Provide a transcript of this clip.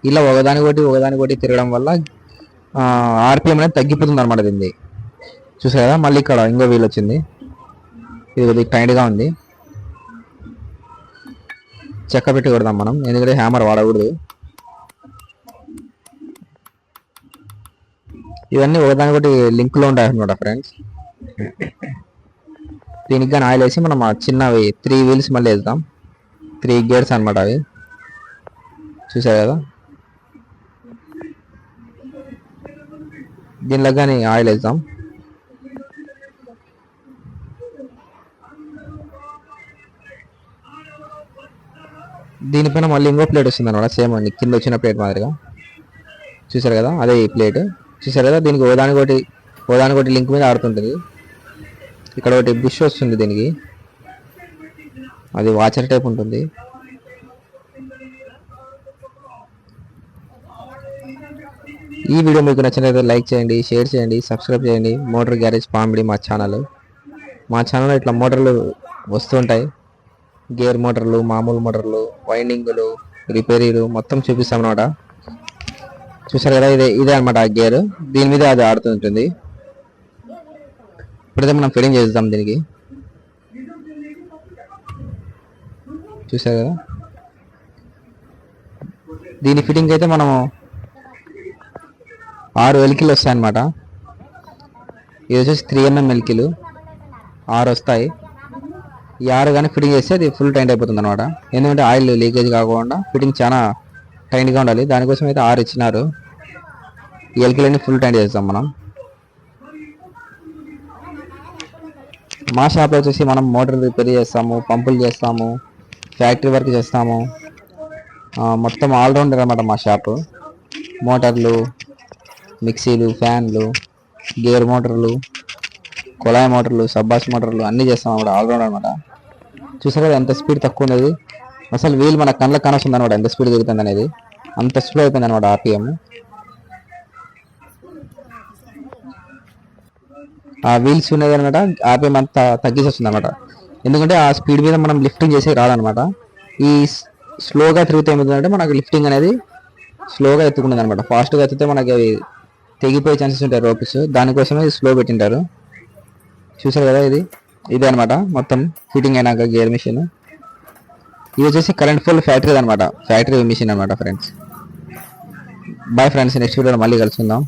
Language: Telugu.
ఇలా ఒకదానికొకటి తిరగడం వల్ల ఆర్పిఎం అనేది తగ్గిపోతుంది అనమాట దీన్ని. చూసారు కదా, మళ్ళీ ఇక్కడ ఇంకో వీల్ వచ్చింది. ఇది కొద్దిగా టైట్గా ఉంది, చెక్క పెట్టి కొడదాం మనం, ఎందుకంటే హ్యామర్ వాడకూడదు. ఇవన్నీ ఒకదానికొకటి లింక్లో ఉంటాయి అనమాట ఫ్రెండ్స్. దీనికి కానీ ఆయిల్ వేసి మనం చిన్నవి 3 వీల్స్ మళ్ళీ వేద్దాం. 3 గేర్స్ అనమాట అవి. చూసారు కదా, దీనిలో కానీ ఆయిల్ వేద్దాం. దీనిపైన మళ్ళీ ఇంకో ప్లేట్ వస్తుంది అనమాట, సేమ్ కింద వచ్చిన ప్లేట్ మాదిరిగా. చూసారు కదా, అదే ఈ ప్లేట్. చూసారు కదా, దీనికి ఒకదానికొకటి లింక్ మీద ఆడుతుంటుంది. ఇక్కడ ఒకటి బుష్ వస్తుంది దీనికి, అది వాచర్ టైప్ ఉంటుంది. ఈ వీడియో మీకు నచ్చినట్లయితే లైక్ చేయండి, షేర్ చేయండి, సబ్స్క్రైబ్ చేయండి. మోటార్ గ్యారేజ్ పామిడి మా ఛానల్లో ఇట్లా మోటార్లు వస్తుంటాయి. గేర్ మోటార్లు, మామూలు మోటార్లు, వైండింగ్లు, రిపేరీలు మొత్తం చూపిస్తాం అన్నమాట. చూసారు కదా, ఇదే అనమాట ఆ గేర్. దీని మీద అది ఆడుతుంటుంది. ఇప్పుడైతే మనం ఫిట్టింగ్ చేద్దాం దీనికి. చూసారు కదా, దీని ఫిట్టింగ్ అయితే మనము 6 ఎల్కీలు వస్తాయన్నమాట. ఇది వచ్చేసి 3mm ఎల్కీలు 6 వస్తాయి. ఈ 6 కానీ ఫిట్టింగ్ చేస్తే అది ఫుల్ టైట్ అయిపోతుంది అనమాట. ఎందుకంటే ఆయిల్ లీకేజ్ కాకుండా ఫిట్టింగ్ చాలా టైట్గా ఉండాలి. దానికోసం అయితే 6 ఇచ్చినారు. ఈ ఎల్కీలన్నీ ఫుల్ టైట్ చేస్తాం మనం. మా షాప్లో వచ్చేసి మనం మోటార్ రిపేర్ చేస్తాము, పంపులు చేస్తాము, ఫ్యాక్టరీ వర్క్ చేస్తాము. మొత్తం ఆల్రౌండర్ అనమాట మా షాపు. మోటార్లు, మిక్సీలు, ఫ్యాన్లు, గేర్ మోటార్లు, కుళాయి మోటార్లు, సబ్బాస్ మోటార్లు అన్నీ చేస్తాం అన్నమాట. ఆల్రౌండర్ అనమాట. చూసారు కదా ఎంత స్పీడ్ తక్కువ ఉన్నది. అసలు వీల్ మన కళ్ళకి కానొస్తుంది అనమాట ఎంత స్పీడ్ తిరుగుతుంది అనేది. అంత స్లో అయిపోయింది అనమాట ఆర్పిఎం. ఆ వీల్స్ ఉన్నది అనమాట, ఆర్పిఎం అంతా తగ్గించి వస్తుంది అనమాట. ఎందుకంటే ఆ స్పీడ్ మీద మనం లిఫ్టింగ్ చేసి రాదనమాట. ఈ స్లోగా తిరుగుతే ఏమవుతుందంటే మనకు లిఫ్టింగ్ అనేది స్లోగా ఎత్తుకున్నది అనమాట. ఫాస్ట్గా ఎత్తితే మనకి అవి తెగిపోయే ఛాన్సెస్ ఉంటాయి రోప్స్. దానికోసమే స్లో పెట్టింటారు. చూసారు కదా, ఇదే అనమాట మొత్తం ఫిట్టింగ్ అయినాక గేర్ మిషన్. ఇది వచ్చేసి కరెంట్ ఫుల్ ఫ్యాక్టరీ అనమాట, ఫ్యాక్టరీ మిషన్ అనమాట ఫ్రెండ్స్. బాయ్ ఫ్రెండ్స్, నెక్స్ట్ వీడియోలో మళ్ళీ కలుసుకుందాం.